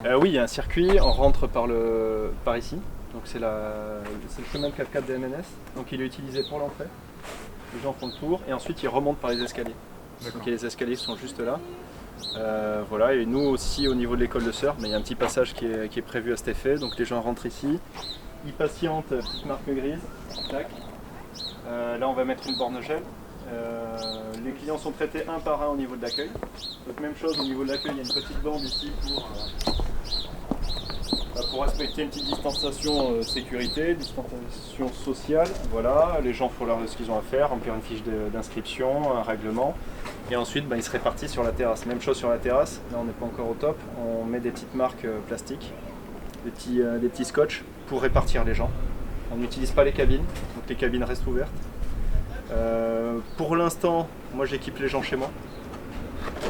Oui, il y a un circuit, on rentre par ici. Donc c'est le chemin de 4x4 de MNS. Donc il est utilisé pour l'entrée. Les gens font le tour et ensuite ils remontent par les escaliers. Donc les escaliers sont juste là. Voilà, et nous aussi au niveau de l'école de surf, il y a un petit passage qui est prévu à cet effet. Donc les gens rentrent ici, ils patientent, petite marque grise. Tac. Là on va mettre une borne gel. Les clients sont traités un par un au niveau de l'accueil. Donc même chose au niveau de l'accueil, il y a une petite bande ici pour respecter une petite distanciation sécurité, distanciation sociale. Voilà, les gens font ce qu'ils ont à faire, remplir une fiche d'inscription, un règlement. Et ensuite, ils se répartissent sur la terrasse. Même chose sur la terrasse, là on n'est pas encore au top. On met des petites marques plastiques, des petits scotch pour répartir les gens. On n'utilise pas les cabines, donc les cabines restent ouvertes. Pour l'instant, moi j'équipe les gens chez moi.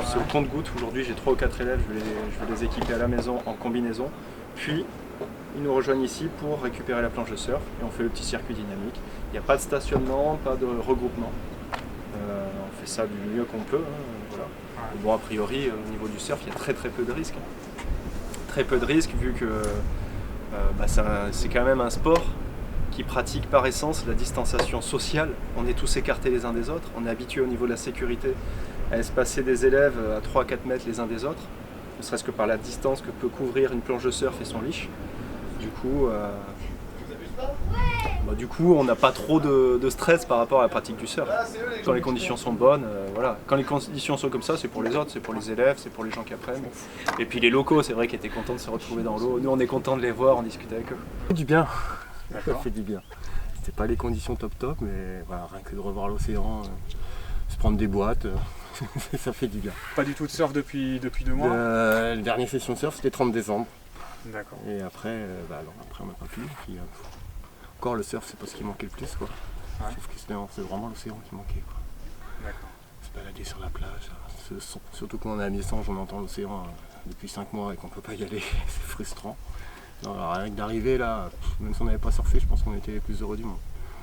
C'est au compte-gouttes. Aujourd'hui j'ai 3 ou 4 élèves, je vais les équiper à la maison en combinaison. Puis ils nous rejoignent ici pour récupérer la planche de surf et on fait le petit circuit dynamique. Il n'y a pas de stationnement, pas de regroupement. On fait ça du mieux qu'on peut. Voilà. Bon, a priori, au niveau du surf, il y a très peu de risques. Très peu de risques vu que c'est quand même un sport qui pratique par essence la distanciation sociale. On est tous écartés les uns des autres. On est habitué au niveau de la sécurité à espacer des élèves à 3-4 mètres les uns des autres, ne serait-ce que par la distance que peut couvrir une planche de surf et son leash. Du coup, on n'a pas trop de stress par rapport à la pratique du surf. Quand les conditions sont bonnes, voilà. Quand les conditions sont comme ça, c'est pour les autres, c'est pour les élèves, c'est pour les gens qui apprennent. Et puis les locaux, c'est vrai qu'ils étaient contents de se retrouver dans l'eau. Nous, on est contents de les voir, on discute avec eux. Ça fait du bien. Ça fait du bien. C'était pas les conditions top, mais voilà, rien que de revoir l'océan, se prendre des boîtes, ça fait du bien. Pas du tout de surf depuis 2 mois La dernière session de surf, c'était 30 décembre. D'accord. Et après, on n'a pas pu. Puis, encore le surf, c'est pas ce qui manquait le plus, quoi. Ouais. Sauf que c'est vraiment l'océan qui manquait, quoi. D'accord. Se balader sur la plage, surtout quand on est à Miessange, on entend l'océan depuis 5 mois et qu'on peut pas y aller, c'est frustrant. Alors, rien que d'arriver là, même si on n'avait pas surfé, je pense qu'on était les plus heureux du monde.